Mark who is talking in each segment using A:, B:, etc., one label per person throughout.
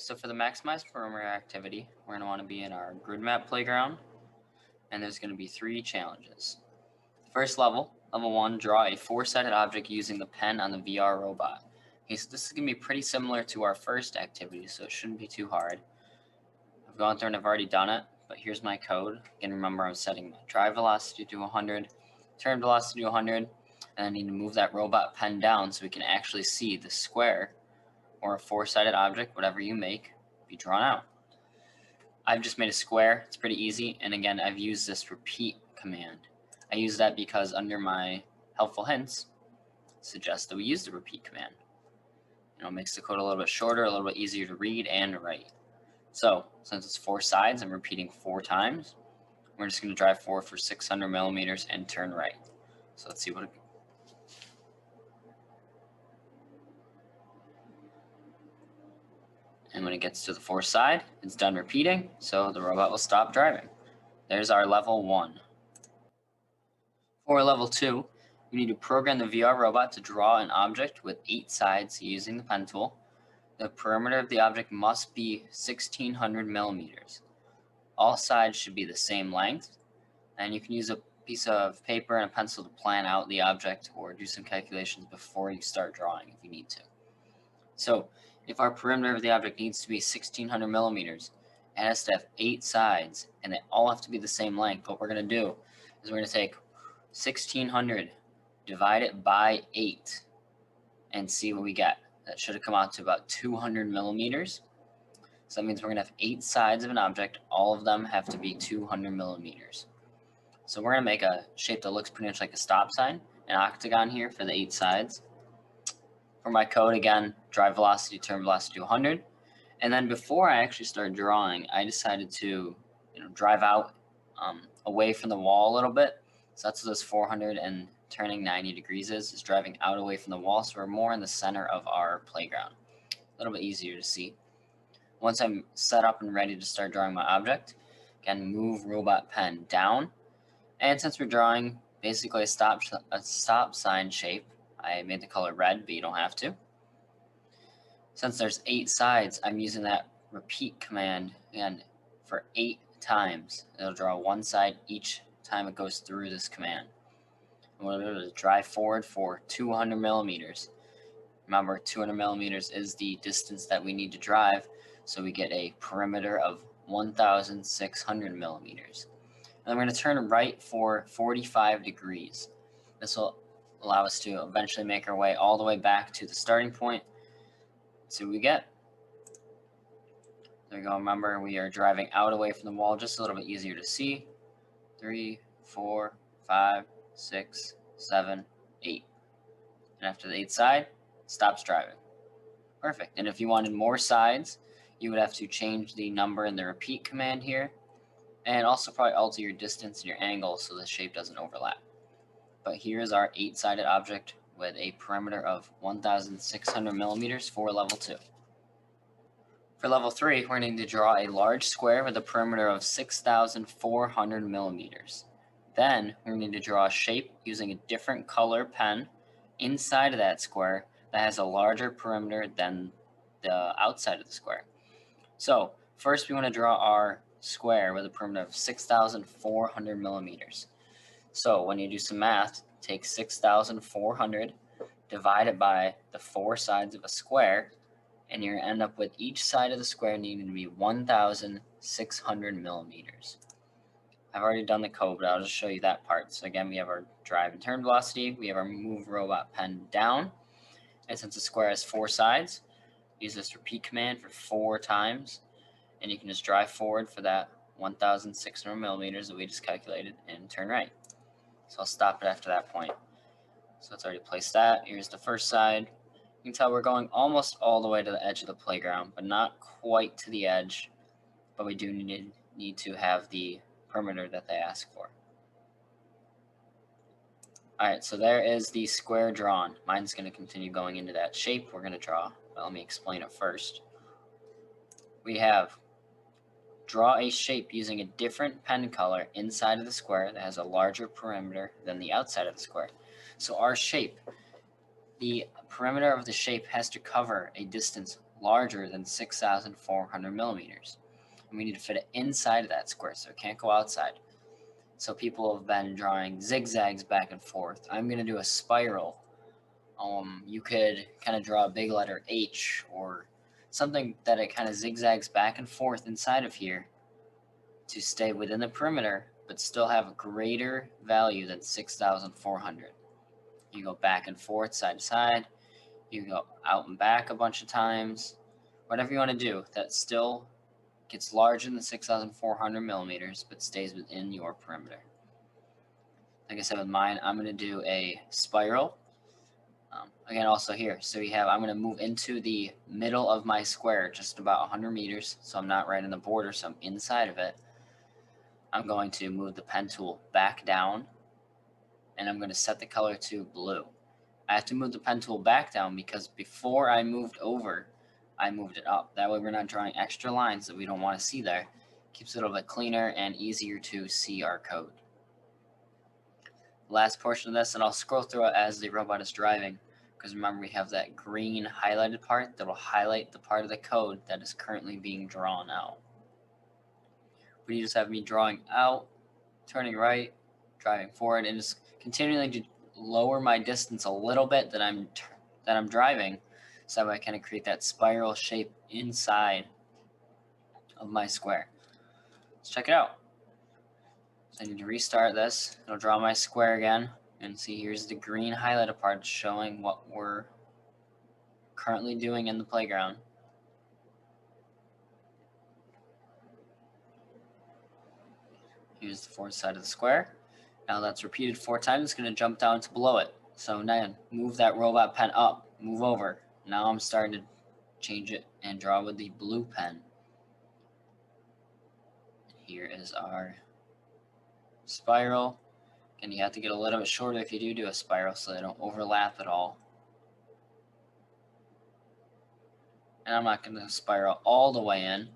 A: so for the maximize perimeter activity, we're going to want to be in our grid map playground, and there's going to be 3 challenges. First level, level 1, draw a 4-sided object using the pen on the VR robot. Okay, so this is going to be pretty similar to our first activity, so it shouldn't be too hard. I've gone through and I've already done it, but here's my code. Again, remember I'm setting my drive velocity to 100, turn velocity to 100, and I need to move that robot pen down so we can actually see the square or a 4-sided object, whatever you make, be drawn out. I've just made a square. It's pretty easy, and again, I've used this repeat command. I use that because under my helpful hints, suggest that we use the repeat command. It makes the code a little bit shorter, a little bit easier to read and write. So since it's 4 sides, I'm repeating 4 times. We're just going to drive forward for 600 millimeters and turn right. So let's see what it. And when it gets to the 4th side, it's done repeating, so the robot will stop driving. There's our level 1. For level 2, we need to program the VR robot to draw an object with 8 sides using the pen tool. The perimeter of the object must be 1600 millimeters. All sides should be the same length, and you can use a piece of paper and a pencil to plan out the object or do some calculations before you start drawing if you need to. So if our perimeter of the object needs to be 1600 millimeters, it has to have 8 sides, and they all have to be the same length. What we're going to do is we're going to take 1600, divide it by 8, and see what we get. That should have come out to about 200 millimeters. So that means we're going to have 8 sides of an object. All of them have to be 200 millimeters. So we're going to make a shape that looks pretty much like a stop sign, an octagon here for the 8 sides. For my code, again, drive velocity, turn velocity to 100. And then before I actually started drawing, I decided to drive out away from the wall a little bit. So that's what this 400 and turning 90 degrees is driving out away from the wall. So we're more in the center of our playground. A little bit easier to see. Once I'm set up and ready to start drawing my object, again, move robot pen down. And since we're drawing basically a stop sign shape, I made the color red, but you don't have to. Since there's 8 sides, I'm using that repeat command again for 8 times. It'll draw 1 side each time it goes through this command. And we'll be able to drive forward for 200 millimeters. Remember, 200 millimeters is the distance that we need to drive, so we get a perimeter of 1,600 millimeters. And then we're going to turn right for 45 degrees. This will allow us to eventually make our way all the way back to the starting point. See what we get. There we go. Remember, we are driving out away from the wall, just a little bit easier to see. 3, 4, 5, 6, 7, 8. And after the 8th side, it stops driving. Perfect. And if you wanted more sides, you would have to change the number in the repeat command here, and also probably alter your distance and your angle so the shape doesn't overlap. But here's our 8-sided object with a perimeter of 1,600 millimeters for level 2. For level 3, we're going to need to draw a large square with a perimeter of 6,400 millimeters. Then we're going to need to draw a shape using a different color pen inside of that square that has a larger perimeter than the outside of the square. So first we want to draw our square with a perimeter of 6,400 millimeters. So when you do some math, take 6,400, divide it by the 4 sides of a square, and you're going to end up with each side of the square needing to be 1,600 millimeters. I've already done the code, but I'll just show you that part. So again, we have our drive and turn velocity, we have our move robot pen down, and since the square has 4 sides, use this repeat command for 4 times, and you can just drive forward for that 1,600 millimeters that we just calculated and turn right. So I'll stop it after that point. So it's already placed that. Here's the first side. You can tell we're going almost all the way to the edge of the playground, but not quite to the edge. But we do need to have the perimeter that they ask for. All right, so there is the square drawn. Mine's going to continue going into that shape we're going to draw. But let me explain it first. We have draw a shape using a different pen color inside of the square that has a larger perimeter than the outside of the square. So our shape, the perimeter of the shape has to cover a distance larger than 6,400 millimeters. And we need to fit it inside of that square, so it can't go outside. So people have been drawing zigzags back and forth. I'm going to do a spiral. You could kind of draw a big letter H or something that it kind of zigzags back and forth inside of here to stay within the perimeter, but still have a greater value than 6,400. You go back and forth, side to side. You can go out and back a bunch of times. Whatever you want to do, that still gets larger than 6,400 millimeters, but stays within your perimeter. Like I said with mine, I'm going to do a spiral. Again, also here, so I'm going to move into the middle of my square, just about 100 meters, so I'm not right in the border, so I'm inside of it. I'm going to move the pen tool back down, and I'm going to set the color to blue. I have to move the pen tool back down because before I moved over, I moved it up. That way we're not drawing extra lines that we don't want to see there. Keeps it a little bit cleaner and easier to see our code. Last portion of this, and I'll scroll through it as the robot is driving, because remember we have that green highlighted part that will highlight the part of the code that is currently being drawn out. We just have me drawing out, turning right, driving forward, and just continuing to lower my distance a little bit that I'm driving, so I kind of create that spiral shape inside of my square. Let's check it out. So I need to restart this. It'll draw my square again, and see here's the green highlighted part showing what we're currently doing in the playground. Here's the fourth side of the square. Now that's repeated 4 times, it's going to jump down to below it. So now move that robot pen up, move over. Now I'm starting to change it and draw with the blue pen. Here is our spiral. And you have to get a little bit shorter if you do a spiral so they don't overlap at all. And I'm not going to spiral all the way in,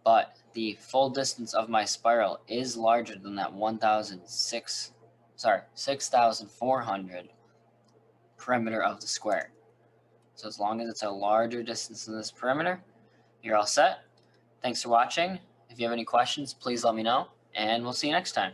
A: but the full distance of my spiral is larger than that 6,400 perimeter of the square. So as long as it's a larger distance than this perimeter, you're all set. Thanks for watching. If you have any questions, please let me know, and we'll see you next time.